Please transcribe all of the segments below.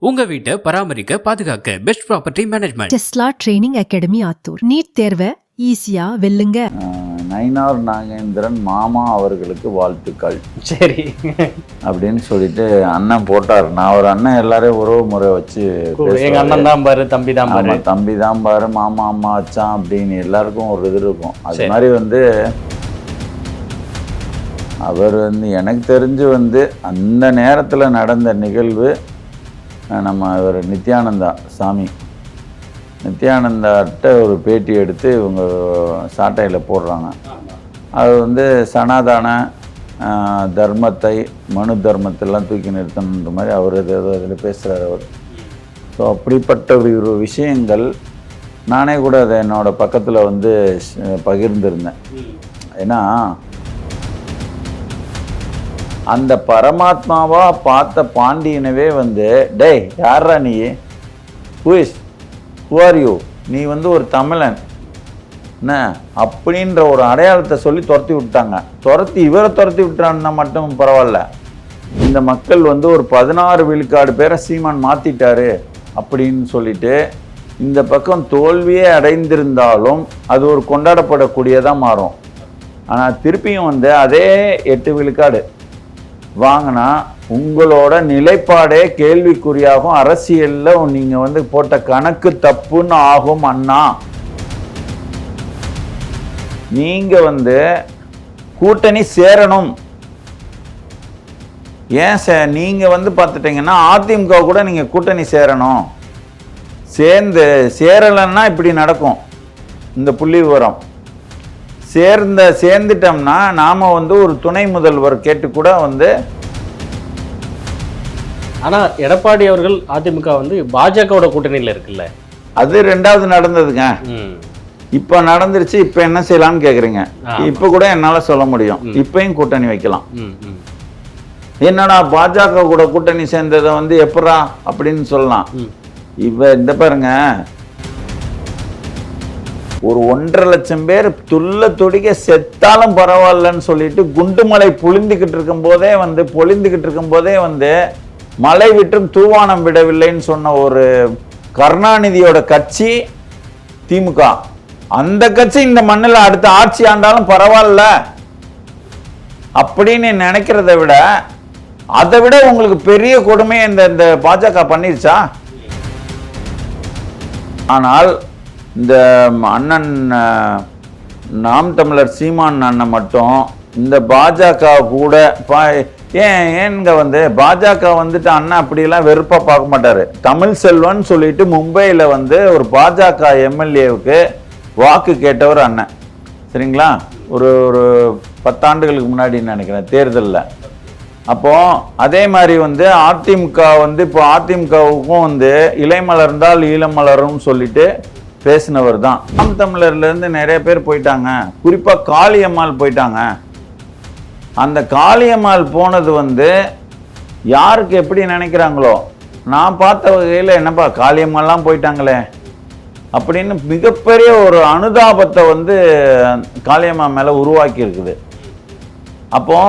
உங்க வீட்டை பராமரிக்க பாதுகாக்க best property management. Tesla training academy Attur. NEET தேர்வை ஈஸியா வெல்லுங்க. நயினார் நாகேந்திரன் மாமா அவர்களுக்கு வாழ்த்துக்கள். சரி அப்படின்னு சொல்லிட்டு அண்ணன் போட்டார். நான் ஒரு அண்ணன் எல்லாரையும் உறவு முறை வச்சு எங்க அண்ணன் தான் பாரு, தம்பி தான் பாரு, தம்பி தான் பாரு, மாமா அம்மா அச்சான் அப்படின்னு எல்லாருக்கும் ஒரு இது இருக்கும். அது மாதிரி அவர் எனக்கு தெரிஞ்சு அந்த நேரத்தில் நடந்த நிகழ்வு, நம்ம இவர் நித்யானந்தா சாமி நித்யானந்தாட்ட ஒரு பேட்டி எடுத்து இவங்க சாட்டையில் போடுறாங்க. அது சனாதன தர்மத்தை, மனு தர்மத்தெல்லாம் தூக்கி நிறுத்தணுன்ற மாதிரி அவர் அதில் பேசுகிறார் அவர். ஸோ அப்படிப்பட்ட ஒரு விஷயங்கள் நானே கூட அதை என்னோடய பக்கத்தில் பகிர்ந்திருந்தேன். ஏன்னா அந்த பரமாத்மாவாக பார்த்த பாண்டியனவே டேய் யாரா நீ, ஹூ ஆர் யூ, நீ ஒரு தமிழன் என்ன அப்படின்ற ஒரு அடையாளத்தை சொல்லி துரத்தி விட்டாங்க. இவரை துரத்தி விட்டான்னா மட்டும் பரவாயில்ல, இந்த மக்கள் ஒரு 16 விழுக்காடு பேரை சீமான் மாற்றிட்டாரு அப்படின்னு சொல்லிட்டு இந்த பக்கம் தோல்வியே அடைந்திருந்தாலும் அது ஒரு கொண்டாடப்படக்கூடியதாக மாறும். ஆனால் திருப்பியும் அதே 8 விழுக்காடு வாங்கினா உங்களோட நிலைப்பாடே கேள்விக்குறியாகும். அரசியலில் நீங்கள் போட்ட கணக்கு தப்புன்னு ஆகும். அண்ணா, நீங்கள் கூட்டணி சேரணும். ஏன் நீங்கள் பார்த்துட்டீங்கன்னா அதிமுக கூட நீங்கள் கூட்டணி சேரணும். சேரலைன்னா இப்படி நடக்கும். இந்த புள்ளி விவரம் சேர்ந்துட்டோம்னா நாம் ஒரு துணை முதல்வர் கேட்டு கூட ஆனா எடப்பாடி அவர்கள் அதிமுக பாஜகவோட கூட்டணியில் இருக்குல்ல, அது 2வது நடந்ததுங்க. இப்ப நடந்துருச்சு. இப்ப என்ன செய்யலாம்னு கேக்குறீங்க. இப்ப கூட என்னால சொல்ல முடியும், இப்பயும் கூட்டணி வைக்கலாம். என்னடா பாஜக கூட கூட்டணி சேர்ந்ததை எப்படா அப்படின்னு சொல்லலாம். இந்த பாருங்க, ஒரு 1.5 லட்சம் பேர் துள்ள துடிக்க செத்தாலும் பரவாயில்லன்னு சொல்லிட்டு குண்டுமலை பொழிந்துகிட்டு இருக்கும் போதே மழை விட்டும் தூவானம் விடவில்லைன்னு சொன்ன ஒரு கருணாநிதியோட கட்சி திமுக. அந்த கட்சி இந்த மண்ணில் அடுத்த ஆட்சி ஆண்டாலும் பரவாயில்ல அப்படின்னு நினைக்கிறத விட, அதை விட உங்களுக்கு பெரிய கொடுமை இந்த பாஜக பண்ணிருச்சா? ஆனால் இந்த அண்ணன் நாம் தமிழர் சீமான் அண்ணன் மட்டும் இந்த பாஜக கூட ஏங்க பாஜக அண்ணன் அப்படியெல்லாம் வெறுப்பா பார்க்க மாட்டாரு. தமிழ் செல்வன் சொல்லிட்டு மும்பையில் ஒரு பாஜக எம்எல்ஏவுக்கு வாக்கு கேட்டவர் அண்ணன். சரிங்களா? ஒரு 10 ஆண்டுகளுக்கு முன்னாடி நினைக்கிறேன் தேர்தலில். அப்போ அதே மாதிரி அதிமுக இப்போ அதிமுகவுக்கும் இலை மலர்ந்தால் ஈழம் மலரும் சொல்லிட்டு பேசினவர் தான். நாம் தமிழர்லேருந்து நிறைய பேர் போயிட்டாங்க. குறிப்பாக காளியம்மாள் போயிட்டாங்க. அந்த காளியம்மாள் போனது யாருக்கு எப்படி நினைக்கிறாங்களோ, நான் பார்த்த வகையில் என்னப்பா காளியம்மாள்லாம் போயிட்டாங்களே அப்படின்னு மிகப்பெரிய ஒரு அனுதாபத்தை காளியம்மா மேலே உருவாக்கி இருக்குது. அப்போ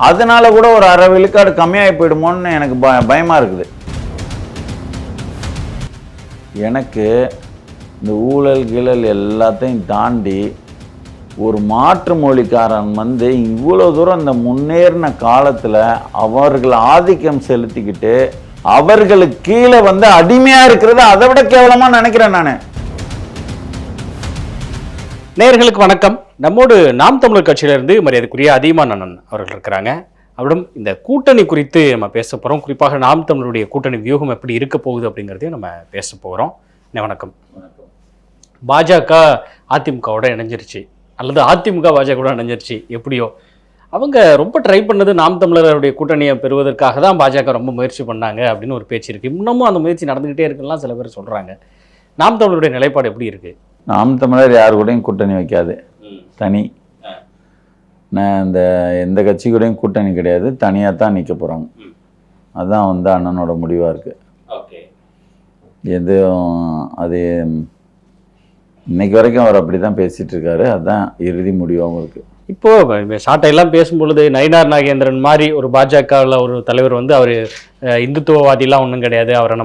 அதனால கூட ஒரு 1/2 விழுக்காடு கம்மியாகி போயிடுமோன்னு எனக்கு பயமாக இருக்குது. எனக்கு இந்த ஊழல் கிழல் எல்லாத்தையும் தாண்டி ஒரு மாற்று மொழிக்காரன் இவ்வளோ தூரம் இந்த முன்னேறின காலத்தில் அவர்கள் ஆதிக்கம் செலுத்திக்கிட்டு அவர்களுக்கு கீழே அடிமையாக இருக்கிறது அதை விட கேவலமாக நினைக்கிறேன் நான். நேயர்களுக்கு வணக்கம். நம்மோடு நாம் தமிழர் கட்சியிலிருந்து மரியாதைக்குரிய அதியமான் அண்ணன் அவர்கள் இருக்கிறாங்க. அவரிடம் இந்த கூட்டணி குறித்து நம்ம பேச போகிறோம். குறிப்பாக நாம் தமிழருடைய கூட்டணி வியூகம் எப்படி இருக்க போகுது அப்படிங்கிறதையும் நம்ம பேச போகிறோம். வணக்கம். பாஜக அதிமுகவோட இணைஞ்சிருச்சு, அல்லது அதிமுக பாஜக இணைஞ்சிருச்சு, எப்படியோ அவங்க ரொம்ப ட்ரை பண்ணது நாம் தமிழருடைய கூட்டணியை பெறுவதற்காக தான் பாஜக ரொம்ப முயற்சி பண்ணாங்க அப்படின்னு ஒரு பேச்சு இருக்குது. இன்னமும் அந்த முயற்சி நடந்துக்கிட்டே இருக்குலாம் சில பேர் சொல்கிறாங்க. நாம் தமிழருடைய நிலைப்பாடு எப்படி இருக்குது? நாம் தமிழர் யாரு கூடயும் கூட்டணி வைக்காது, தனி. நான் எந்த கட்சி கூடயும் கூட்டணி கிடையாது, தனியாக தான் நிற்க போகிறாங்க. அதுதான் அண்ணனோட முடிவாக இருக்குது. எதுவும் அது இன்னைக்கு வரைக்கும் அவர் அப்படி தான் பேசிகிட்டு இருக்காரு. அதுதான் இறுதி முடிவாகவும் இருக்குது. இப்போ சாட்டையெல்லாம் பேசும்பொழுது நயினார் நாகேந்திரன் மாதிரி ஒரு பாஜகவில் ஒரு தலைவர் வந்து அவர் இந்துத்துவவாதிலாம் ஒன்றும் கிடையாது, அவரை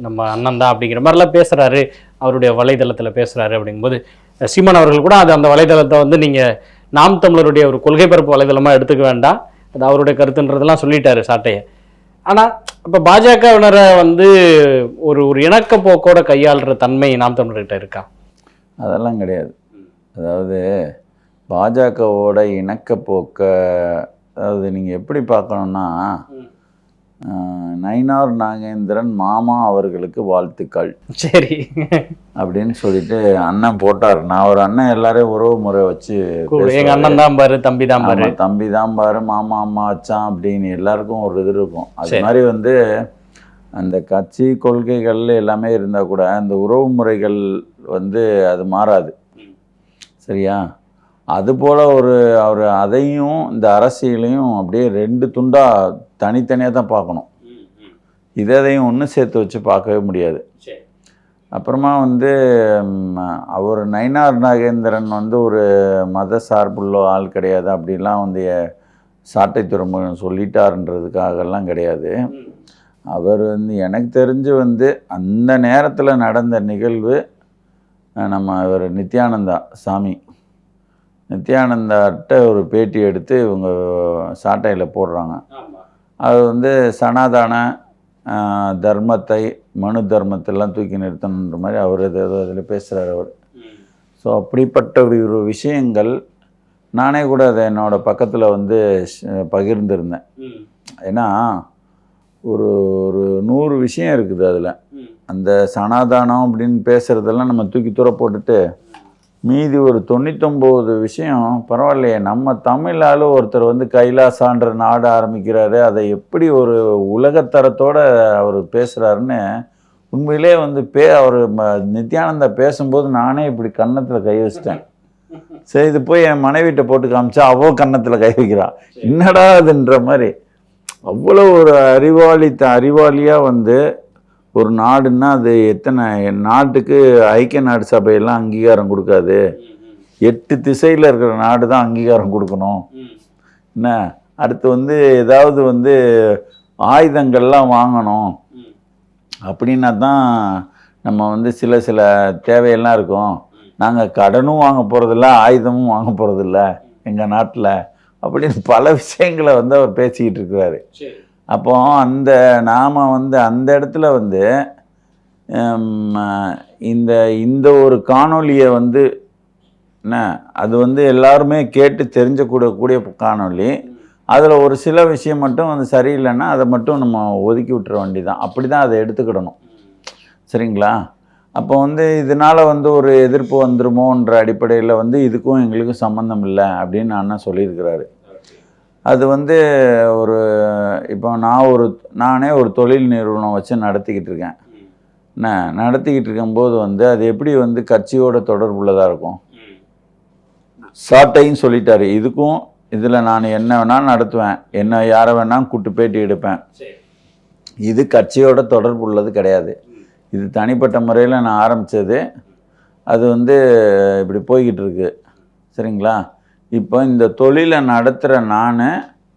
நம்ம அண்ணன் தான் அப்படிங்கிற மாதிரிலாம் பேசுகிறாரு, அவருடைய வலைதளத்தில் பேசுகிறாரு. அப்படிங்கும்போது சீமான் அவர்கள் கூட அந்த வலைதளத்தை வந்து நீங்கள் நாம் தமிழருடைய ஒரு கொள்கை பரப்பு வலைதளமாக எடுத்துக்க வேண்டாம், அது அவருடைய கருத்துன்றதெல்லாம் சொல்லிட்டாரு சாட்டையை. ஆனால் இப்போ பாஜகவினரை வந்து ஒரு இணக்க போக்கோட கையாளுற தன்மை நாம் தமிழர்கிட்ட இருக்கா? அதெல்லாம் கிடையாது. அதாவது பாஜகவோட இணக்கப்போக்க, அதாவது நீங்கள் எப்படி பார்க்கணுன்னா, நயினார் நாகேந்திரன் மாமா அவர்களுக்கு வாழ்த்துக்கள் சரி அப்படின்னு சொல்லிட்டு அண்ணன் போட்டார். நான் ஒரு அண்ணன் எல்லாரையும் உறவு முறை வச்சு, எங்க அண்ணன் தான் பாரு, தம்பி தான் பாரு, தம்பி தான் பாரு, மாமா அம்மா அச்சான் அப்படின்னு எல்லாருக்கும் ஒரு இது இருக்கும். அது மாதிரி வந்து அந்த கட்சி கொள்கைகள் எல்லாமே இருந்தால் கூட அந்த உறவு முறைகள் வந்து அது மாறாது. சரியா? அதுபோல் அவர் அதையும் இந்த அரசியலையும் அப்படியே ரெண்டு துண்டாக தனித்தனியாக தான் பார்க்கணும். இதையும் ஒன்று சேர்த்து வச்சு பார்க்கவே முடியாது. அப்புறமா வந்து அவர் நயினார் நாகேந்திரன் வந்து ஒரு மத சார்புள்ள ஆள் கிடையாது அப்படிலாம் வந்து சாட்டை துறைமுகம் சொல்லிட்டாருன்றதுக்காகலாம் கிடையாது. அவர் வந்து எனக்கு தெரிஞ்சு வந்து அந்த நேரத்தில் நடந்த நிகழ்வு, நம்ம இவர் நித்யானந்தா சாமி நித்யானந்தாட்ட ஒரு பேட்டி எடுத்து இவங்க சாட்டையில் போடுறாங்க. அது வந்து சனாதன தர்மத்தை, மனு தர்மத்தெல்லாம் தூக்கி நிறுத்தணுன்ற மாதிரி அவர் அதில் பேசுகிறார் அவர். ஸோ அப்படிப்பட்ட ஒரு விஷயங்கள் நானே கூட அதை என்னோடய பக்கத்தில் வந்து பகிர்ந்திருந்தேன். ஏன்னா ஒரு 100 விஷயம் இருக்குது அதில். அந்த சனாதானம் அப்படின்னு பேசுகிறதெல்லாம் நம்ம தூக்கி தூர போட்டுட்டு மீதி ஒரு 99 விஷயம் பரவாயில்லையே, நம்ம தமிழால் ஒருத்தர் வந்து கைலாசான்ற நாடு ஆரம்பிக்கிறாரு, அதை எப்படி ஒரு உலகத்தரத்தோடு அவர் பேசுகிறாருன்னு உண்மையிலே வந்து அவர் நித்யானந்தா பேசும்போது நானே இப்படி கன்னத்தில் கை வச்சிட்டேன். சரி, இது போய் என் மனைவிட்ட போட்டு காமிச்சா அவள் கன்னத்தில் கை வைக்கிறான். என்னடா அதுன்ற மாதிரி. அவ்வளோ ஒரு அறிவாளியாக வந்து ஒரு நாடுன்னா அது எத்தனை நாட்டுக்கு ஐக்கிய நாடு சபையெல்லாம் அங்கீகாரம் கொடுக்காது, 8 திசையில் இருக்கிற நாடு தான் அங்கீகாரம் கொடுக்கணும். என்ன அடுத்து வந்து ஏதாவது வந்து ஆயுதங்கள்லாம் வாங்கணும் அப்படின்னா தான் நம்ம வந்து சில தேவையெல்லாம் இருக்கும். நாங்கள் கடனும் வாங்க போகிறதில்ல, ஆயுதமும் வாங்க போகிறதில்ல எங்கள் நாட்டில் அப்படின்னு பல விஷயங்களை வந்து அவர் பேசிக்கிட்டு இருக்கிறாரு. அப்போ நாம் வந்து அந்த இடத்துல வந்து இந்த ஒரு காணொலியை வந்து என்ன அது வந்து எல்லாருமே கேட்டு தெரிஞ்சக்கூடக்கூடிய காணொலி. அதில் ஒரு சில விஷயம் மட்டும் வந்து சரியில்லைன்னா அதை மட்டும் நம்ம ஒதுக்கி விட்டுற வேண்டிதான். அப்படி தான் அதை எடுத்துக்கிடணும். சரிங்களா? அப்போ வந்து இதனால் வந்து ஒரு எதிர்ப்பு வந்துருமோன்ற அடிப்படையில் வந்து இதுக்கும் எங்களுக்கும் சம்மந்தம் இல்லை அப்படின்னு அண்ணன் சொல்லியிருக்கிறாரு. அது வந்து ஒரு இப்போ நானே ஒரு தொழில் நிறுவனம் வச்சு நடத்திக்கிட்டு இருக்கேன். நடத்திக்கிட்டு இருக்கும்போது வந்து அது எப்படி வந்து கட்சியோட தொடர்புள்ளதாக இருக்கும்? சாட்டையும் சொல்லிட்டாரு, இதுக்கும் இதில் நான் என்ன வேணாலும் நடத்துவேன், என்ன யாரை வேணாலும் கூட்டு பேட்டி எடுப்பேன், இது கட்சியோட தொடர்பு உள்ளது கிடையாது, இது தனிப்பட்ட முறையில் நான் ஆரம்பித்தது, அது வந்து இப்படி போய்கிட்டு இருக்கு. சரிங்களா? இப்போ இந்த தொழிலை நடத்துகிற நான்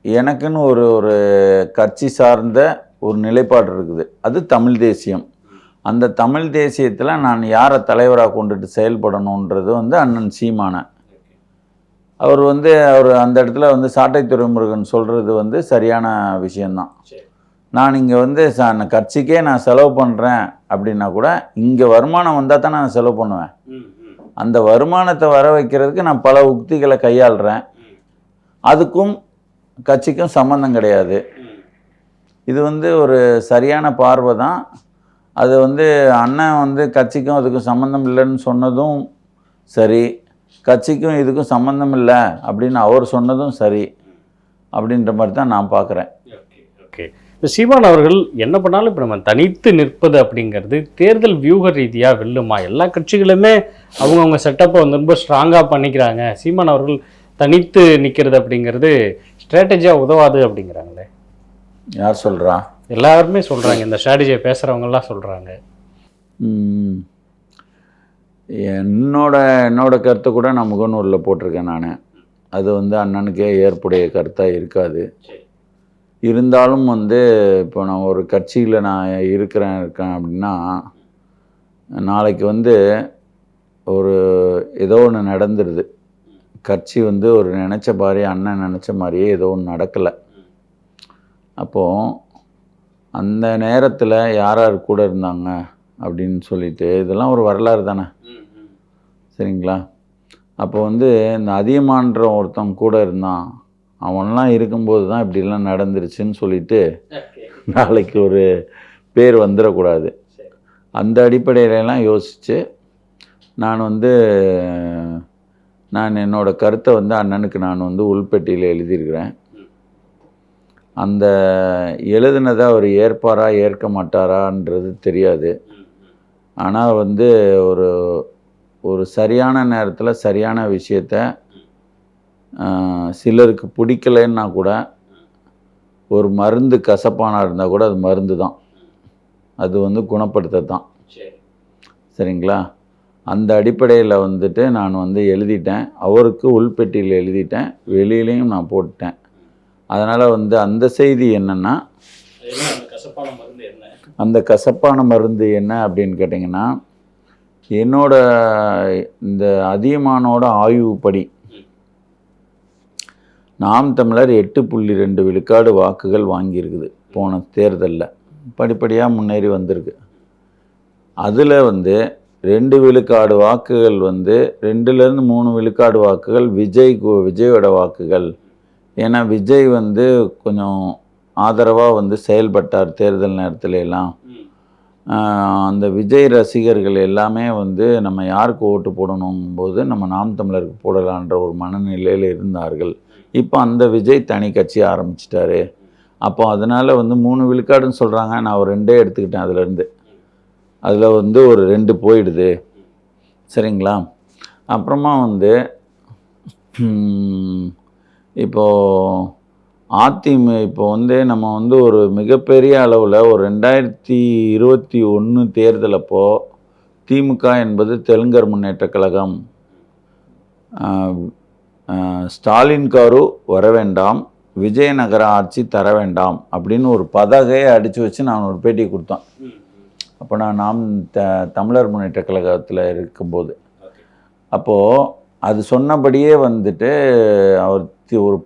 எனக்குன்னு ஒரு கட்சி சார்ந்த ஒரு நிலைப்பாடு இருக்குது, அது தமிழ் தேசியம். அந்த தமிழ் தேசியத்தில் நான் யாரை தலைவராக கொண்டுட்டு செயல்படணுன்றது வந்து அண்ணன் சீமான அவர் வந்து அந்த இடத்துல வந்து சாட்டை துரைமுருகன் சொல்கிறது வந்து சரியான விஷயந்தான். நான் இங்கே வந்து கட்சிக்கே நான் செலவு பண்ணுறேன் அப்படின்னா கூட இங்கே வருமானம் வந்தால் தான் நான் செலவு பண்ணுவேன். அந்த வருமானத்தை வர வைக்கிறதுக்கு நான் பல உக்திகளை கையாளுறேன். அதுக்கும் கட்சிக்கும் சம்மந்தம் கிடையாது. இது வந்து ஒரு சரியான பார்வை தான். அது வந்து அண்ணன் வந்து கட்சிக்கும் அதுக்கும் சம்மந்தம் இல்லைன்னு சொன்னதும் சரி, கட்சிக்கும் இதுக்கும் சம்மந்தம் இல்லை அப்படின்னு அவர் சொன்னதும் சரி அப்படின்ற மாதிரி தான் நான் பார்க்குறேன். ஓகே, இப்போ சீமான் அவர்கள் என்ன பண்ணாலும் இப்போ நம்ம தனித்து நிற்பது அப்படிங்கிறது தேர்தல் வியூக ரீதியாக வெல்லுமா? எல்லா கட்சிகளுமே அவங்கவுங்க செட்டப்பை வந்து ரொம்ப ஸ்ட்ராங்காக பண்ணிக்கிறாங்க, சீமான் அவர்கள் தனித்து நிற்கிறது அப்படிங்கிறது ஸ்ட்ராட்டஜியாக உதவாது அப்படிங்கிறாங்களே. யார் சொல்கிறா? எல்லாருமே சொல்கிறாங்க, இந்த ஸ்ட்ராட்டஜியை பேசுகிறவங்கெல்லாம் சொல்கிறாங்க. என்னோட கருத்தை கூட நான் முகநூலில் போட்டிருக்கேன். நான் அது வந்து அண்ணனுக்கே ஏற்புடைய கருத்தாக இருக்காது. இருந்தாலும் வந்து இப்போ நான் ஒரு கட்சியில் நான் இருக்கேன் அப்படின்னா, நாளைக்கு வந்து ஒரு ஏதோ ஒன்று நடந்துடுது, கட்சி வந்து ஒரு நினச்ச மாதிரி அண்ணன் நினச்ச மாதிரியே ஏதோ ஒன்று நடக்கலை. அப்போது அந்த நேரத்தில் யார் யார் கூட இருந்தாங்க அப்படின்னு சொல்லிட்டு, இதெல்லாம் ஒரு வரலாறு தானே, சரிங்களா? அப்போ வந்து இந்த அதியமான்ற ஒருத்தன் கூட இருந்தான், அவன்லாம் இருக்கும்போது தான் இப்படிலாம் நடந்துருச்சுன்னு சொல்லிட்டு நாளைக்கு ஒரு பேர் வந்துடக்கூடாது. அந்த அடிப்படையிலலாம் யோசித்து நான் என்னோடய கருத்தை வந்து அண்ணனுக்கு நான் வந்து உள்பெட்டியில் எழுதியிருக்கிறேன். அந்த எழுதுனதை அவர் ஏற்பாரா ஏற்க மாட்டாரான்றது தெரியாது. ஆனால் வந்து ஒரு ஒரு சரியான நேரத்தில் சரியான விஷயத்த, சிலருக்கு பிடிக்கலைன்னா கூட, ஒரு மருந்து கசப்பானா இருந்தால் கூட அது மருந்து தான், அது வந்து குணப்படுத்த தான், சரிங்களா? அந்த அடிப்படையில் வந்துட்டு நான் வந்து எழுதிட்டேன், அவருக்கு உள்பெட்டியில் எழுதிட்டேன், வெளியிலையும் நான் போட்டேன். அதனால் வந்து அந்த செய்தி என்னென்னா, அந்த கசப்பான மருந்து என்ன அப்படின்னு கேட்டிங்கன்னா, என்னோட இந்த அதியமானோட ஆய்வுப்படி நாம் தமிழர் 8.2 விழுக்காடு வாக்குகள் வாங்கியிருக்குது போன தேர்தலில், படிப்படியாக முன்னேறி வந்திருக்கு. அதில் வந்து 2 விழுக்காடு வாக்குகள் வந்து 2லேருந்து 3 விழுக்காடு வாக்குகள் விஜயோட வாக்குகள். ஏன்னா விஜய் வந்து கொஞ்சம் ஆதரவாக வந்து செயல்பட்டார் தேர்தல் நேரத்துல எல்லாம். அந்த விஜய் ரசிகர்கள் எல்லாமே வந்து நம்ம யாருக்கு ஓட்டு போடணுங்கும்போது நம்ம நாம் தமிழருக்கு போடலான்ற ஒரு மனநிலையில் இருந்தார்கள். இப்போ அந்த விஜய் தனி கட்சி ஆரம்பிச்சிட்டாரு. அப்போ அதனால் வந்து 3 விழுக்காடுன்னு சொல்கிறாங்க, நான் ஒரு 2 எடுத்துக்கிட்டேன். அதில் வந்து ஒரு 2 போயிடுது, சரிங்களா? அப்புறமா வந்து இப்போது இப்போ வந்து நம்ம வந்து ஒரு மிகப்பெரிய அளவில் ஒரு 2021 தேர்தல் அப்போ திமுக என்பது தெலுங்கர் முன்னேற்ற கழகம், ஸ்டாலின் காரு வர வேண்டாம், விஜயநகர ஆட்சி தர வேண்டாம் அப்படின்னு ஒரு பதாகையை அடித்து வச்சு நான் ஒரு பேட்டி கொடுத்தேன். அப்போ நாம் தமிழர் முன்னேற்ற கழகத்தில் இருக்கும்போது, அப்போது அது சொன்னபடியே வந்துட்டு அவர் ஒரு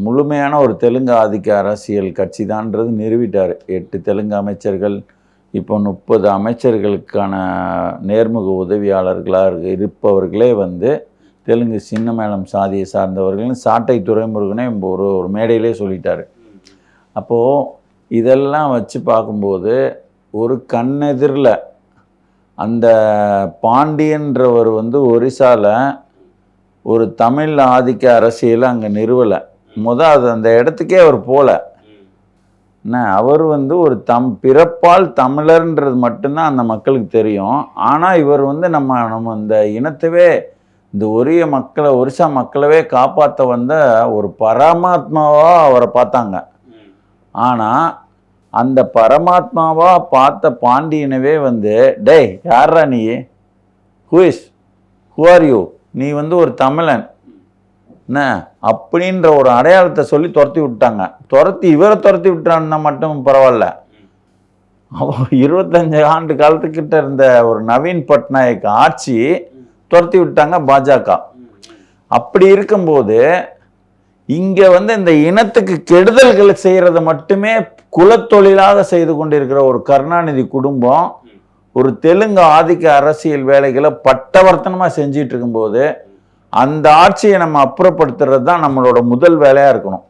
முழுமையான ஒரு தெலுங்கு ஆதிக்க அரசியல் கட்சி தான்ன்றது நிறுவிட்டார். 8 தெலுங்கு அமைச்சர்கள், இப்போ 30 அமைச்சர்களுக்கான நேர்முக உதவியாளர்களாக இருப்பவர்களே வந்து தெலுங்கு சின்ன மேளம் சாதியை சார்ந்தவர்கள் சாட்டை துரைமுருகனே ஒரு மேடையிலே சொல்லிட்டார். அப்போது இதெல்லாம் வச்சு பார்க்கும்போது ஒரு கண்ணெதிரில் அந்த பாண்டியன்றவர் வந்து ஒரிசாவில் ஒரு தமிழ் ஆதிக்க அரசியலை அங்கே நிறுவலை. அது அந்த இடத்துக்கே அவர் போகல. என்ன, அவர் வந்து ஒரு பிறப்பால் தமிழர்ன்றது மட்டும்தான் அந்த மக்களுக்கு தெரியும். ஆனால் இவர் வந்து நம்ம இந்த இனத்தவே, இந்த ஒரிசா மக்களவே காப்பாற்ற வந்த ஒரு பரமாத்மாவாக அவரை பார்த்தாங்க. ஆனால் அந்த பரமாத்மாவாக பார்த்த பாண்டியனவே வந்து, டேய் யாரா நீ, ஹூ ஆர் யூ, நீ வந்து ஒரு தமிழன் என்ன அப்படின்ற ஒரு அடையாளத்தை சொல்லி துரத்தி விட்டாங்க. இவரை துரத்தி விட்டான்னா மட்டும் பரவாயில்ல, 25 ஆண்டு காலத்துக்கிட்ட இருந்த ஒரு நவீன் பட்நாயக் ஆட்சி துரத்தி விட்டாங்க பாஜக. அப்படி இருக்கும்போது இங்கே வந்து இந்த இனத்துக்கு கெடுதல்களை செய்கிறத மட்டுமே குலத்தொழிலாக செய்து கொண்டிருக்கிற ஒரு கருணாநிதி குடும்பம் ஒரு தெலுங்கு ஆதிக்க அரசியல் வேலைகளை பட்டவர்த்தனமாக செஞ்சிட்டு இருக்கும்போது அந்த ஆட்சியை நம்ம அப்புறப்படுத்துறது தான் நம்மளோட முதல் வேலையாக இருக்கணும்.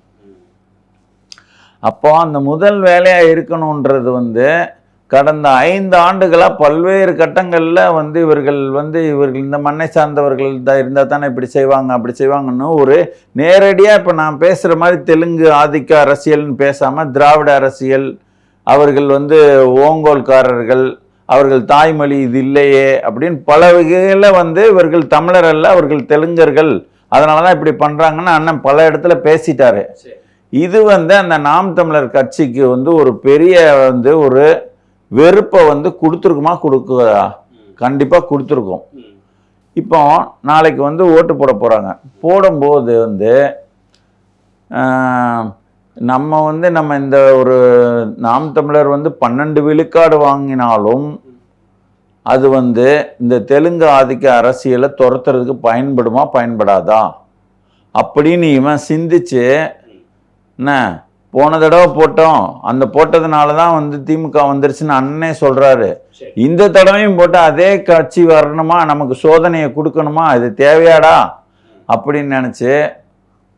அப்போ அந்த முதல் வேலையாக இருக்கணுன்றது வந்து கடந்த 5 ஆண்டுகளாக பல்வேறு கட்டங்களில் வந்து இவர்கள் இந்த மண்ணை சார்ந்தவர்கள் இருந்தால் தானே இப்படி செய்வாங்க அப்படி செய்வாங்கன்னு ஒரு நேரடியாக இப்போ நான் பேசுகிற மாதிரி தெலுங்கு ஆதிக்க அரசியல்னு பேசாமல் திராவிட அரசியல், அவர்கள் வந்து ஓங்கோல்காரர்கள், அவர்கள் தாய்மொழி இது இல்லையே அப்படின்னு பல வகையில் வந்து இவர்கள் தமிழர் அல்ல, அவர்கள் தெலுங்கர்கள், அதனால தான் இப்படி பண்ணுறாங்கன்னு அண்ணன் பல இடத்துல பேசிட்டாரு. இது வந்து அந்த நாம் தமிழர் கட்சிக்கு வந்து ஒரு பெரிய வந்து ஒரு வெறுப்பை வந்து கொடுத்துருக்குமா, கொடுக்குதா? கண்டிப்பாக கொடுத்துருக்கோம். இப்போ நாளைக்கு வந்து ஓட்டு போட போகிறாங்க. போடும்போது வந்து நம்ம இந்த ஒரு நாம் தமிழர் வந்து 12 விழுக்காடு வாங்கினாலும் அது வந்து இந்த தெலுங்கு ஆதிக்க அரசியலை துரத்துறதுக்கு பயன்படுமா பயன்படாதா அப்படின்னு இவன் சிந்திச்சு என்ன போன தடவை போட்டோம், அந்த போட்டதுனால தான் வந்து திமுக வந்துருச்சுன்னு அண்ணனே சொல்கிறாரு. இந்த தடவையும் போட்டு அதே கட்சி வரணுமா, நமக்கு சோதனையை கொடுக்கணுமா, இது தேவையாடா அப்படின்னு நினச்சி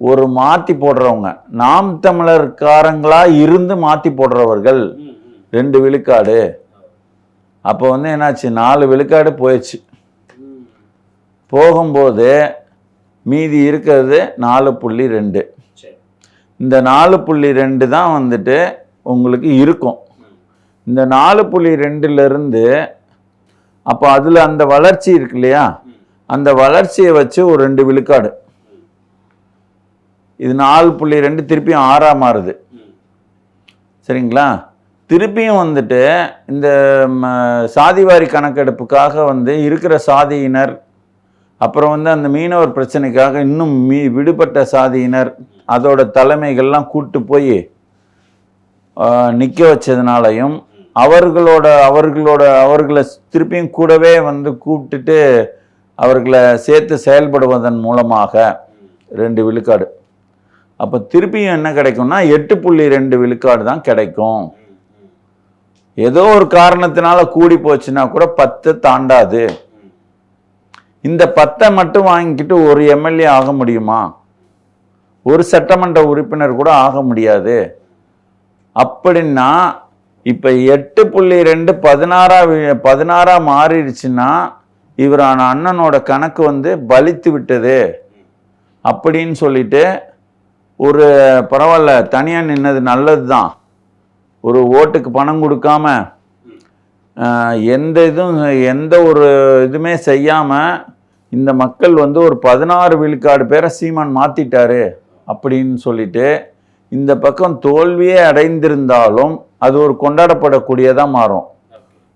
ஒரு மாற்றி போடுறவங்க, நாம் தமிழர்காரங்களா இருந்து மாற்றி போடுறவர்கள் 2 விழுக்காடு. அப்போ வந்து என்னாச்சு, 4 விழுக்காடு போயிடுச்சு. போகும்போது மீதி இருக்கிறது 4.2. இந்த 4.2 தான் வந்துட்டு உங்களுக்கு இருக்கும். இந்த 4.2லேருந்து அப்போ அதில் அந்த வளர்ச்சி இருக்கு இல்லையா, அந்த வளர்ச்சியை வச்சு ஒரு 2 விழுக்காடு, இது 4.2 திருப்பியும் 6 மாறுது. சரிங்களா? திருப்பியும் வந்துட்டு இந்த சாதிவாரி கணக்கெடுப்புக்காக வந்து இருக்கிற சாதியினர், அப்புறம் வந்து அந்த மீனவர் பிரச்சனைக்காக இன்னும் விடுபட்ட சாதியினர் அதோட தலைமைகள்லாம் கூட்டு போய் நிற்க வச்சதுனாலையும் அவர்களை திருப்பியும் கூடவே வந்து கூப்பிட்டுட்டு அவர்களை சேர்த்து செயல்படுவதன் மூலமாக 2 விழுக்காடு. அப்போ திருப்பியும் என்ன கிடைக்கும்னா 8.2 விழுக்காடு தான் கிடைக்கும். ஏதோ ஒரு காரணத்தினால கூடி போச்சுன்னா கூட 10 தாண்டாது. இந்த 10 மட்டும் வாங்கிக்கிட்டு ஒரு எம்எல்ஏ ஆக முடியுமா? ஒரு சட்டமன்ற உறுப்பினர் கூட ஆக முடியாது. அப்படின்னா இப்போ 8.2 16 மாறிடுச்சுன்னா இவரான அண்ணனோட கணக்கு வந்து பலித்து விட்டது அப்படின்னு சொல்லிட்டு ஒரு பரவாயில்ல, தனியாக நின்னது நல்லது தான். ஒரு ஓட்டுக்கு பணம் கொடுக்காம எந்த ஒரு இதுவுமே செய்யாமல் இந்த மக்கள் வந்து ஒரு 16 விழுக்காடு பேரை சீமான் மாற்றிட்டாரு அப்படின்னு சொல்லிட்டு இந்த பக்கம் தோல்வியே அடைந்திருந்தாலும் அது ஒரு கொண்டாடப்படக்கூடியதாக மாறும்.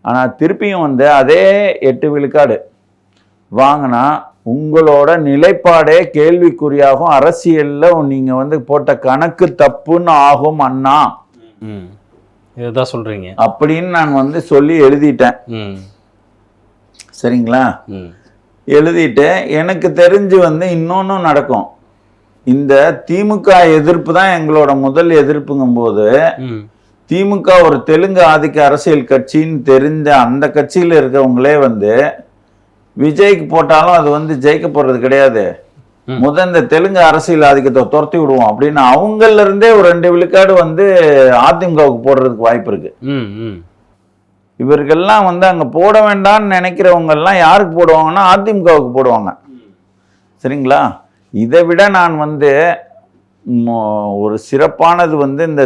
ஆனால் திருப்பியும் வந்து அதே 8 விழுக்காடு வாங்கினா உங்களோட நிலைப்பாடே கேள்விக்குறியாகும். அரசியலில் நீங்கள் வந்து போட்ட கணக்கு தப்புன்னு ஆகும் அண்ணா. இதுதான் சொல்றீங்க அப்படின்னு நான் வந்து சொல்லி எழுதிட்டேன். சரிங்களா? எழுதிட்டு எனக்கு தெரிஞ்சு வந்து இன்னொன்னும் நடக்கும். இந்த திமுக எதிர்ப்பு தான் எங்களோட முதல் எதிர்ப்புங்கும் போது திமுக ஒரு தெலுங்கு ஆதிக்க அரசியல் கட்சின்னு தெரிஞ்ச அந்த கட்சியில் இருக்கவங்களே வந்து விஜய்க்கு போட்டாலும் அது வந்து ஜெயிக்க போறது கிடையாது, இந்த தெலுங்கு அரசியல் ஆதிக்கத்தை துரத்தி விடுவோம் அப்படின்னு அவங்கள்ல இருந்தே ஒரு 2 விழுக்காடு வந்து அதிமுகவுக்கு போடுறதுக்கு வாய்ப்பு இருக்கு. இவர்கள்லாம் வந்து அங்க போட வேண்டாம்னு நினைக்கிறவங்க எல்லாம் யாருக்கு போடுவாங்கன்னா அதிமுகவுக்கு போடுவாங்க. சரிங்களா? இதை விட நான் வந்து ஒரு சிறப்பானது வந்து இந்த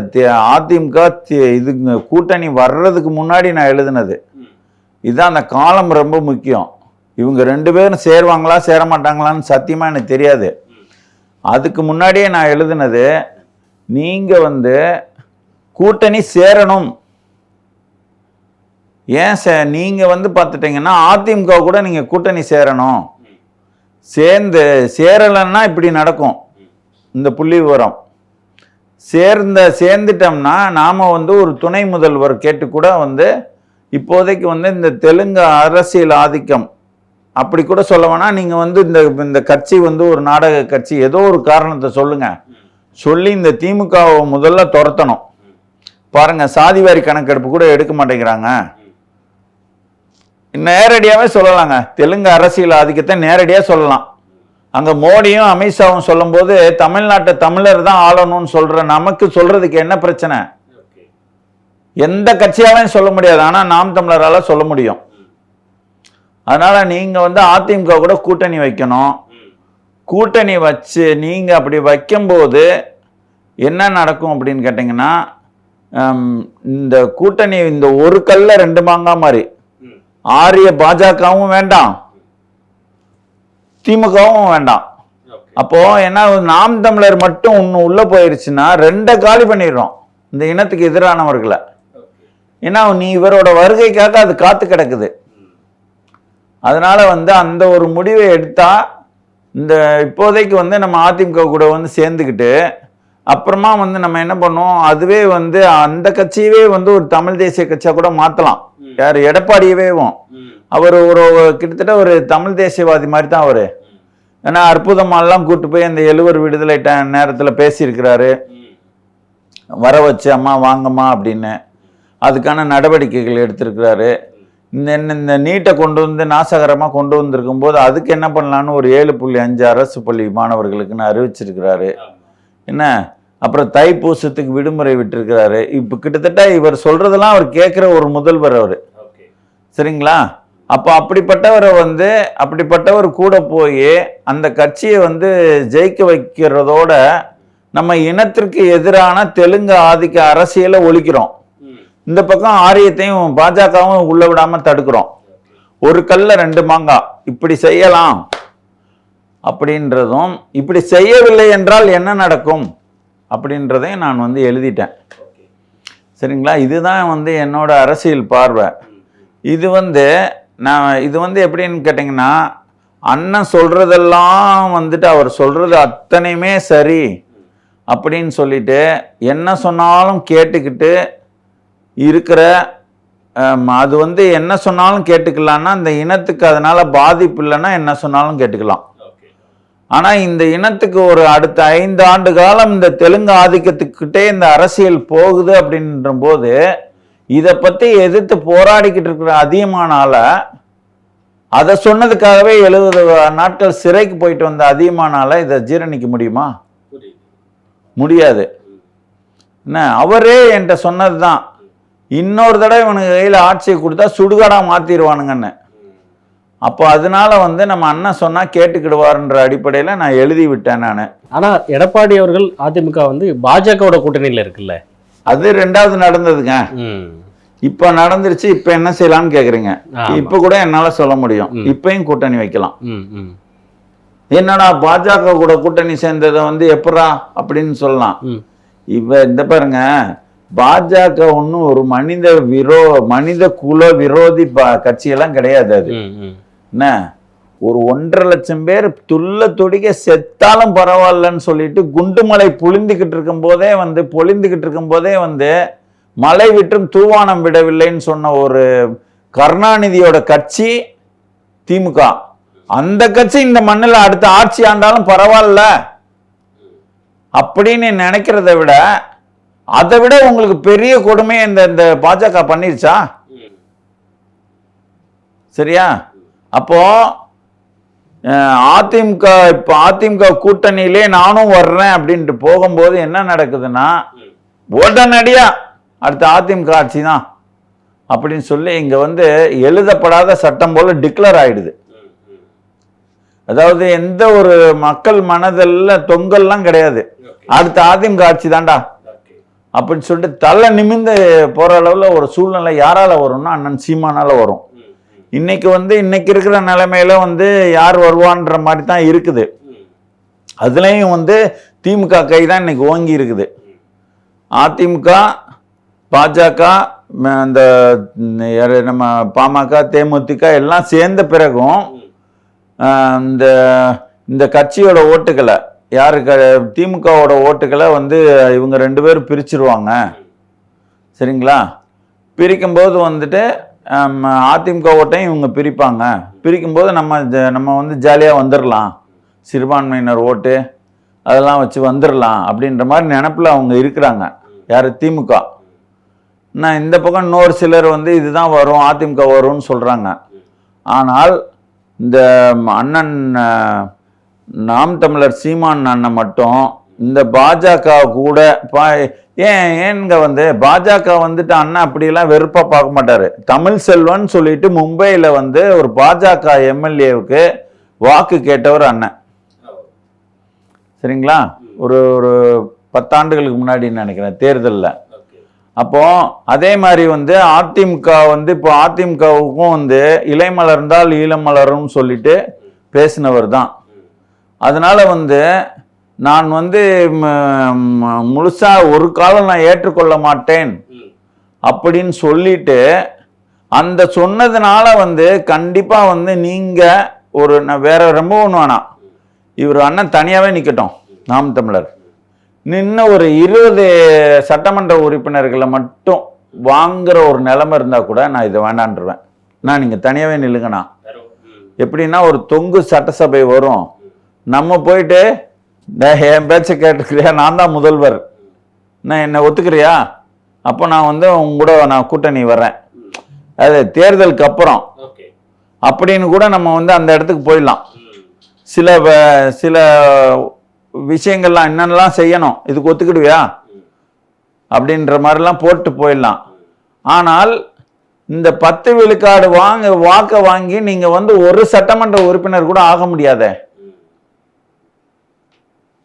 அதிமுக இது கூட்டணி வர்றதுக்கு முன்னாடி நான் எழுதுனது இதுதான். அந்த காலம் ரொம்ப முக்கியம். இவங்க 2 பேரும் சேருவாங்களா சேர மாட்டாங்களான்னு சத்தியமா எனக்கு தெரியாது. அதுக்கு முன்னாடியே நான் எழுதுனது, நீங்க வந்து கூட்டணி சேரணும். ஏன் நீங்க வந்து பார்த்துட்டீங்கன்னா அதிமுக கூட நீங்க கூட்டணி சேரணும். சேரலைன்னா இப்படி நடக்கும். இந்த புள்ளி விவரம் சேர்ந்துட்டோம்னா நாம வந்து ஒரு துணை முதல்வர் கேட்டு கூட வந்து இப்போதைக்கு வந்து இந்த தெலுங்கு அரசியல் ஆதிக்கம் அப்படி கூட சொல்ல வேணா, நீங்க வந்து இந்த கட்சி வந்து ஒரு நாடக கட்சி, ஏதோ ஒரு காரணத்தை சொல்லுங்க, சொல்லி இந்த திமுகவை முதல்ல துரத்தணும். பாருங்க, சாதிவாரி கணக்கெடுப்பு கூட எடுக்க மாட்டேங்கிறாங்க. நேரடியாவே சொல்லலாங்க, தெலுங்கு அரசியல் ஆதிக்கத்தை நேரடியா சொல்லலாம். அங்க மோடியும் அமித்ஷாவும் சொல்லும் போது தமிழ்நாட்டை தமிழர் தான் ஆளணும்னு சொல்ற நமக்கு சொல்றதுக்கு என்ன பிரச்சனை? எந்த கட்சியாலையும் சொல்ல முடியாது, ஆனா நாம் தமிழரால சொல்ல முடியும். அதனால நீங்க வந்து அதிமுக கூட கூட்டணி வைக்கணும். கூட்டணி வச்சு நீங்க அப்படி வைக்கும்போது என்ன நடக்கும் அப்படின்னு கேட்டீங்கன்னா, இந்த கூட்டணி இந்த ஒரு கல்ல 2 மாங்காய் மாதிரி, ஆரிய பாஜகவும் வேண்டாம், திமுகவும் வேண்டாம். அப்போ என்ன, நாம் தமிழர் மட்டும் ஒன்று உள்ள போயிருச்சுன்னா 2 காலி பண்ணிடுறோம் இந்த இனத்துக்கு எதிரானவர்களை. ஏன்னா நீ இவரோட வருகைக்காக அது காத்து கிடக்குது. அதனால வந்து அந்த ஒரு முடிவை எடுத்தா இந்த இப்போதைக்கு வந்து நம்ம அதிமுக கூட வந்து சேர்ந்துக்கிட்டு அப்புறமா வந்து நம்ம என்ன பண்ணோம், அதுவே வந்து அந்த கட்சியவே வந்து ஒரு தமிழ் தேசிய கட்சியா கூட மாத்தலாம். யார் எடப்பாடியவேவும் அவர் ஒரு கிட்டத்தட்ட ஒரு தமிழ் தேசியவாதி மாதிரி தான் அவரு. ஏன்னா அற்புதமாலாம் கூட்டு போய் அந்த 70 விடுதலை நேரத்துல பேசியிருக்கிறாரு, வர வச்சு அம்மா வாங்கம்மா அப்படின்னு அதுக்கான நடவடிக்கைகள் எடுத்திருக்கிறாரு. இந்த நீட்டை கொண்டு வந்து நாசகரமாக கொண்டு வந்திருக்கும் போது அதுக்கு என்ன பண்ணலான்னு ஒரு 7.5 அரசு பள்ளி மாணவர்களுக்குன்னு அறிவிச்சிருக்கிறாரு. என்ன அப்புறம் தைப்பூசத்துக்கு விடுமுறை விட்டுருக்கிறாரு. இப்போ கிட்டத்தட்ட இவர் சொல்றதெல்லாம் அவர் கேட்குற ஒரு முதல்வர் அவர், சரிங்களா? அப்போ அப்படிப்பட்டவர் கூட போய் அந்த கட்சியை வந்து ஜெயிக்க வைக்கிறதோட நம்ம இனத்திற்கு எதிரான தெலுங்கு ஆதிக்க அரசியலை ஒழிக்கிறோம். இந்த பக்கம் ஆரியத்தையும் பாஜகவும் உள்ள விடாம தடுக்கிறோம். ஒரு கல்ல 2 மாங்காய். இப்படி செய்யலாம் அப்படின்றதும், இப்படி செய்யவில்லை என்றால் என்ன நடக்கும் அப்படின்றதையும் நான் வந்து எழுதிட்டேன், சரிங்களா? இதுதான் வந்து என்னோட அரசியல் பார்வை. இது வந்து எப்படின்னு கேட்டிங்கன்னா, அண்ணன் சொல்றதெல்லாம் வந்துட்டு அவர் சொல்றது அத்தனையுமே சரி அப்படின்னு சொல்லிட்டு என்ன சொன்னாலும் கேட்டுக்கிட்டு இருக்கிற, அது வந்து என்ன சொன்னாலும் கேட்டுக்கலாம்னா அந்த இனத்துக்கு அதனால பாதிப்பு இல்லைன்னா என்ன சொன்னாலும் கேட்டுக்கலாம். ஆனா இந்த இனத்துக்கு ஒரு அடுத்த 5 ஆண்டு காலம் இந்த தெலுங்கு ஆதிக்கத்துக்கிட்டே இந்த அரசியல் போகுது அப்படின்ற போது இதை பத்தி எதிர்த்து போராடிக்கிட்டு இருக்கிற அதிகமானால, அதை சொன்னதுக்காகவே 70 நாட்கள் சிறைக்கு போயிட்டு வந்த அதிகமானால இதை ஜீரணிக்க முடியுமா? முடியாது. என்ன அவரே என்கிட்ட சொன்னதுதான், இன்னொரு தடவை இவனுக்கு கையில் ஆட்சியை கொடுத்தா சுடுகாடா மாத்திடுவானுங்கன்னு. அப்போ அதனால வந்து நம்ம அண்ணன் சொன்னா கேட்டுக்கிடுவாருன்ற அடிப்படையில நான் எழுதி விட்டேன் நான். ஆனா எடப்பாடி அவர்கள் அதிமுக வந்து பாஜகவோட கூட்டணியில இருக்குல்ல, அது 2வது நடந்ததுங்க. இப்ப நடந்துருச்சு. இப்ப என்ன செய்யலாம்னு கேக்குறீங்க. இப்ப கூட என்னால சொல்ல முடியும், இப்பயும் கூட்டணி வைக்கலாம். என்னடா பாஜக கூட கூட்டணி சேர்ந்ததை வந்து எப்படா அப்படின்னு சொல்லலாம். இந்த பாருங்க, பாஜக ஒன்னும் ஒரு மனித குல விரோதி கட்சியெல்லாம் கிடையாது. அது என்ன ஒரு 1.5 லட்சம் பேர் துள்ள துடிக்க செத்தாலும் பரவாயில்லன்னு சொல்லிட்டு குண்டுமலை பொழிந்துகிட்டு இருக்கும் போதே வந்து மழை விட்டும் தூவானம் விடவில்லைன்னு சொன்ன ஒரு கருணாநிதியோட கட்சி திமுக. அந்த கட்சி இந்த மண்ணில் அடுத்த ஆட்சி ஆண்டாலும் பரவாயில்ல அப்படின்னு நினைக்கிறத விட, அதை விட உங்களுக்கு பெரிய கொடுமையை இந்த பாஜக பண்ணிருச்சா? சரியா? அப்போ அதிமுக கூட்டணியிலே நானும் வர்றேன் அப்படின்ட்டு போகும்போது என்ன நடக்குதுன்னா, உடனடியா அடுத்த அதிமுக ஆட்சி தான் அப்படின்னு சொல்லி இங்க வந்து எழுதப்படாத சட்டம் போல டிக்ளேர் ஆயிடுது. அதாவது எந்த ஒரு மக்கள் மனதில் தொங்கல்லாம் கிடையாது, அடுத்த அதிமுக ஆட்சி தான்டா அப்படின்னு சொல்லிட்டு தலை நிமிந்து போற அளவுல ஒரு சூழ்நிலை யாரால வரும்னா அண்ணன் சீமானால வரும். இன்னைக்கு இருக்கிற நிலைமையில வந்து யார் வருவான்ற மாதிரி தான் இருக்குது. அதுலயும் வந்து திமுக கை தான் இன்னைக்கு ஓங்கி இருக்குது. அதிமுக பாஜக அந்த நம்ம பாமக தேமுதிக எல்லாம் சேர்ந்த பிறகும் இந்த கட்சியோட ஓட்டுகளை திமுகவோட ஓட்டுகளை வந்து இவங்க 2 பேரும் பிரிச்சிருவாங்க, சரிங்களா? பிரிக்கும்போது வந்துட்டு அதிமுக ஓட்டையும் இவங்க பிரிப்பாங்க. பிரிக்கும்போது நம்ம வந்து ஜாலியாக வந்துடலாம், சிறுபான்மையினர் ஓட்டு அதெல்லாம் வச்சு வந்துடலாம் அப்படின்ற மாதிரி நினப்பில் அவங்க இருக்கிறாங்க. யார்? திமுக. நான் இந்த பக்கம் இன்னொரு சிலர் வந்து இதுதான் வரும், அதிமுக வரும்னு சொல்கிறாங்க. ஆனால் இந்த அண்ணன் நாம் தமிழர் சீமான் அண்ணன் மட்டும் இந்த பாஜக கூட ஏங்க வந்து பாஜக வந்துட்டு அண்ணன் அப்படியெல்லாம் வெறுப்பா பார்க்க மாட்டாரு. தமிழ் செல்வன் சொல்லிட்டு மும்பையில வந்து ஒரு பாஜக எம்எல்ஏவுக்கு வாக்கு கேட்டவர் அண்ணன், சரிங்களா? ஒரு 10 ஆண்டுகளுக்கு முன்னாடி நினைக்கிறேன் தேர்தலில். அப்போ அதே மாதிரி வந்து அதிமுக வந்து இப்போ அதிமுகவுக்கும் வந்து இலை மலர்ந்தால் ஈழம் மலரும் சொல்லிட்டு பேசினவர் தான். அதனால வந்து நான் வந்து முழுசா ஒரு காலம் நான் ஏற்றுக்கொள்ள மாட்டேன் அப்படின்னு சொல்லிட்டு அந்த சொன்னதுனால வந்து கண்டிப்பா வந்து நீங்க ஒரு வேற ரொம்ப ஒன்று வேணாம், இவர் அண்ணன் தனியாவே நிக்கட்டும், நாம் தமிழர் நின்று ஒரு 20 சட்டமன்ற உறுப்பினர்களை மட்டும் வாங்குற ஒரு நிலைமை இருந்தா கூட நான் இதை வேண்டான்றுவேன். நான் நீங்க தனியாவே நில்லுங்கண்ணா. எப்படின்னா ஒரு தொங்கு சட்டசபை வரும், நம்ம போயிட்டு என் பேச்சை கேட்டுக்கிறியா, நான் தான் முதல்வர், நான் என்னை ஒத்துக்கிறியா, அப்போ நான் வந்து உங்க கூட நான் கூட்டணி வர்றேன், அது தேர்தலுக்கு அப்புறம் அப்படின்னு கூட நம்ம வந்து அந்த இடத்துக்கு போயிடலாம். சில விஷயங்கள்லாம் என்னென்னலாம் செய்யணும், இதுக்கு ஒத்துக்கிடுவியா அப்படின்ற மாதிரிலாம் போட்டு போயிடலாம். ஆனால் இந்த 10 விழுக்காடு வாக்க வாங்கி நீங்க வந்து ஒரு சட்டமன்ற உறுப்பினர் கூட ஆக முடியாதே.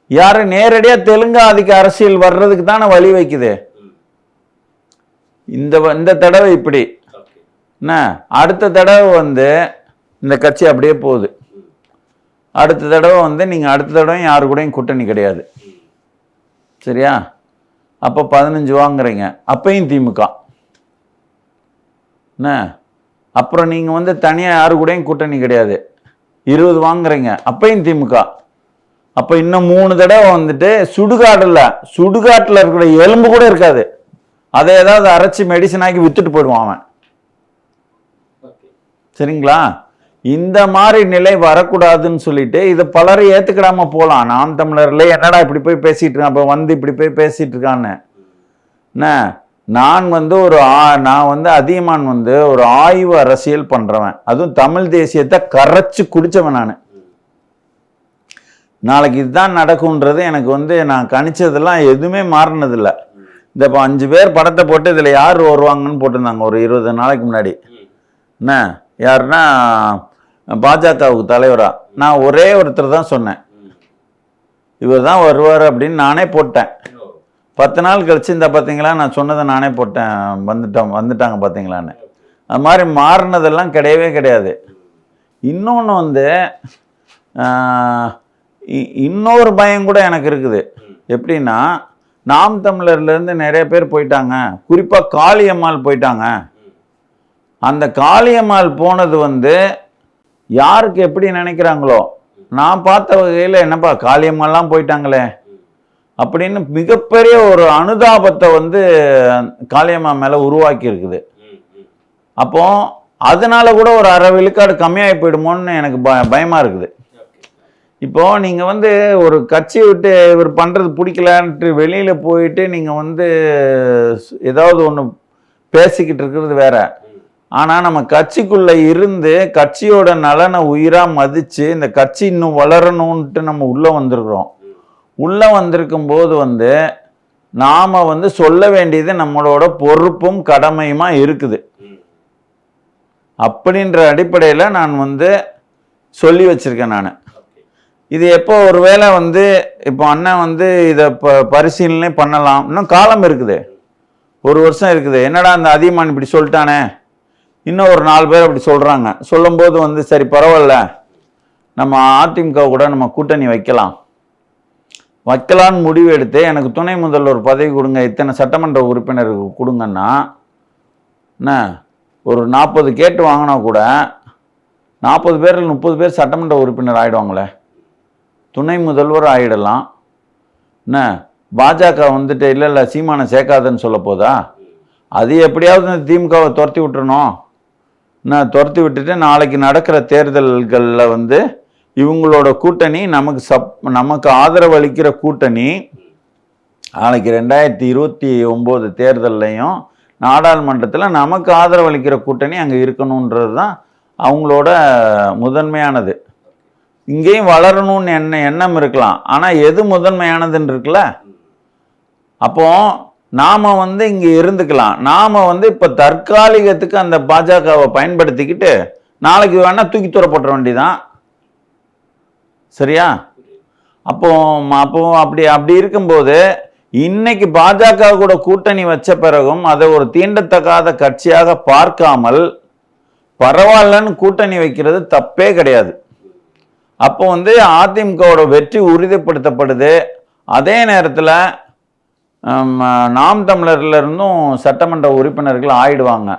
யாரு நேரடியா தெலுங்கு ஆதிக்க அரசியல் வர்றதுக்கு தானே வழி வைக்குது. இந்த தடவை இப்படி என்ன, அடுத்த தடவை வந்து இந்த கட்சி அப்படியே போகுது. அடுத்த தடவை வந்து நீங்க அடுத்த தடவை யாரு கூடயும் கூட்டணி கிடையாது, சரியா? அப்போ 15 வாங்குறீங்க, அப்பையும் திமுக என்ன, அப்புறம் நீங்க வந்து தனியா யாரு கூடயும் கூட்டணி கிடையாது, 20 வாங்குறீங்க, அப்பையும் திமுக. அப்ப இன்னும் 3 தடவை வந்துட்டு சுடுகாட்டுல இருக்கிற எலும்பு கூட இருக்காது, அதை ஏதாவது அரைச்சி மெடிசன் ஆக்கி வித்துட்டு போயிடுவான் அவன், சரிங்களா? இந்த மாதிரி நிலை வரக்கூடாதுன்னு சொல்லிட்டு இதை பலரை ஏத்துக்கிடாம போலாம். நாம் தமிழர்ல என்னடா இப்படி போய் பேசிட்டு இருக்கான், அப்ப வந்து இப்படி போய் பேசிட்டு இருக்கான்னு. நான் வந்து அதியமான் வந்து ஒரு ஆய்வு அரசியல் பண்றவன், அதுவும் தமிழ் தேசியத்தை கரைச்சு குடிச்சவன். நான் நாளைக்கு இதுதான் நடக்கும்ன்றது எனக்கு வந்து நான் கணிச்சதெல்லாம் எதுவுமே மாறினதில்லை. இந்த 5 பேர் படத்தை போட்டு இதுல யார் வருவாங்கன்னு போட்டிருந்தாங்க ஒரு 20 நாளைக்கு முன்னாடி. என்ன யாருன்னா பாஜகவுக்கு தலைவரா, நான் ஒரே ஒருத்தர் தான் சொன்னேன், இவர் தான் வருவார் அப்படின்னு நானே போட்டேன். 10 நாள் கழிச்சு இந்த பார்த்தீங்களா நான் சொன்னதை நானே போட்டேன், வந்துட்டாங்க பார்த்தீங்களான்னு. அது மாதிரி மாறினதெல்லாம் கிடையவே கிடையாது. இன்னொன்று வந்து இன்னொரு பயம் கூட எனக்கு இருக்குது. எப்படின்னா, நாம் தமிழர்லேருந்து நிறைய பேர் போயிட்டாங்க, குறிப்பாக காளியம்மாள் போயிட்டாங்க. அந்த காளியம்மாள் போனது வந்து யாருக்கு எப்படி நினைக்கிறாங்களோ, நான் பார்த்த வகையில் என்னப்பா காளியம்மாள்லாம் போயிட்டாங்களே அப்படின்னு மிகப்பெரிய ஒரு அனுதாபத்தை வந்து காளியம்மா மேலே உருவாக்கி இருக்குது. அப்போ அதனால கூட ஒரு 1/2 விழுக்காடு கம்மியாகி போயிடுமோன்னு எனக்கு பயமா இருக்குது. இப்போ நீங்க வந்து ஒரு கட்சி விட்டு இவர் பண்றது பிடிக்கலான்ட்டு வெளியில போயிட்டு நீங்க வந்து ஏதாவது ஒன்று பேசிக்கிட்டு இருக்கிறது வேற. ஆனா நம்ம கட்சிக்குள்ள இருந்து கட்சியோட நலனை உயிரா மதிச்சு இந்த கட்சி இன்னும் வளரணும்ட்டு நம்ம உள்ள வந்திருக்கிறோம். உள்ள வந்திருக்கும் போது வந்து நாம வந்து சொல்ல வேண்டியது நம்மளோட பொறுப்பும் கடமையுமா இருக்குது. அப்படின்ற அடிப்படையில நான் வந்து சொல்லி வச்சிருக்கேன். நான் இது எப்போ ஒருவேளை வந்து இப்போ அண்ணன் வந்து இதை பரிசீலனை பண்ணலாம், இன்னும் காலம் இருக்குது, 1 வருஷம் இருக்குது. என்னடா அந்த அதியமான் இப்படி சொல்லிட்டானே, இன்னும் ஒரு 4 பேர் அப்படி சொல்றாங்க, சொல்லும்போது வந்து சரி பரவாயில்ல, நம்ம அதிமுக கூட நம்ம கூட்டணி வைக்கலான்னு முடிவு எடுத்து எனக்கு துணை முதல்வர் பதவி கொடுங்க, இத்தனை சட்டமன்ற உறுப்பினருக்கு கொடுங்கன்னா என்ன, ஒரு 40 கேட்டு வாங்கினா கூட 40 பேரில் 30 பேர் சட்டமன்ற உறுப்பினர் ஆயிடுவாங்களே, துணை முதல்வர் ஆயிடலாம். என்ன பாஜக வந்துட்டு இல்லை சீமானை சேர்க்காதுன்னு சொல்ல போதா, அது எப்படியாவது திமுகவை துரத்தி விட்டுறணும். என்ன துரத்தி விட்டுட்டு நாளைக்கு நடக்கிற தேர்தல்களில் வந்து இவங்களோட கூட்டணி நமக்கு ஆதரவு அளிக்கிற கூட்டணி நாளைக்கு 2029 தேர்தல்லையும் நாடாளுமன்றத்தில் நமக்கு ஆதரவு அளிக்கிற கூட்டணி அங்கே இருக்கணுன்றது தான் அவங்களோட முதன்மையானது. இங்கேயும் வளரணும்னு எண்ணம் இருக்கலாம், ஆனால் எது முதன்மையானதுன்னு இருக்குல்ல. அப்போ நாம வந்து இங்க இருந்துக்கலாம். நாம வந்து இப்ப தற்காலிகத்துக்கு அந்த பாஜகவை பயன்படுத்திக்கிட்டு நாளைக்கு வேணா தூக்கி தூர போட்டுற வேண்டியதான், சரியா? அப்போ அப்படி இருக்கும்போது இன்னைக்கு பாஜக கூட கூட்டணி வச்ச பிறகும் அதை ஒரு தீண்டத்தகாத கட்சியாக பார்க்காமல் பரவாயில்லன்னு கூட்டணி வைக்கிறது தப்பே கிடையாது. அப்போ வந்து அதிமுகவோட வெற்றி உறுதிப்படுத்தப்படுது. அதே நேரத்தில் நாம் தமிழர்ல இருந்தும் சட்டமன்ற உறுப்பினர்கள் ஆயிடுவாங்க.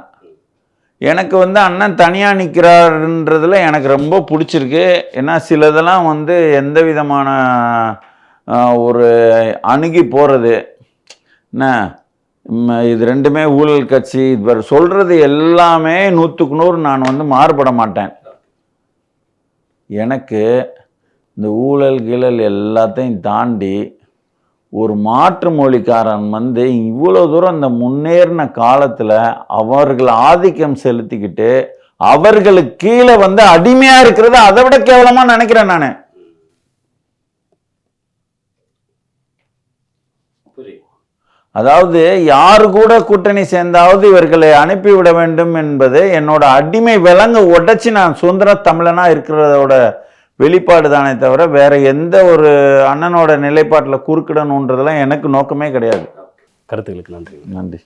எனக்கு வந்து அண்ணன் தனியாக நிற்கிறாருன்றதுல எனக்கு ரொம்ப பிடிச்சிருக்கு. ஏன்னா சிலதெல்லாம் வந்து எந்த விதமான ஒரு அணுகி போகிறது என்ன, இது ரெண்டுமே ஊழல் கட்சி, இவர் சொல்கிறது எல்லாமே 100க்கு 100 நான் வந்து மாறுபட மாட்டேன். எனக்கு இந்த ஊழல் கீழல் எல்லாத்தையும் தாண்டி ஒரு மாற்று மொழிக்காரன் வந்து இவ்வளோ தூரம் இந்த முன்னேறின காலத்தில் அவர்கள் ஆதிக்கம் செலுத்திக்கிட்டு அவர்களுக்கு கீழே வந்து அடிமையாக இருக்கிறத அதை விட கேவலமாக நினைக்கிறேன் நான். அதாவது யாரு கூட கூட்டணி சேர்ந்தாவது இவர்களை அனுப்பிவிட வேண்டும் என்பது என்னோட அடிமை விலங்கு உடைச்சி நான் சுதந்திர தமிழனா இருக்கிறதோட வெளிப்பாடு தானே தவிர வேற எந்த ஒரு அண்ணனோட நிலைப்பாட்டில் குறுக்கிடணுன்றதெல்லாம் எனக்கு நோக்கமே கிடையாது. கருத்துக்களுக்கு நன்றி. நன்றி.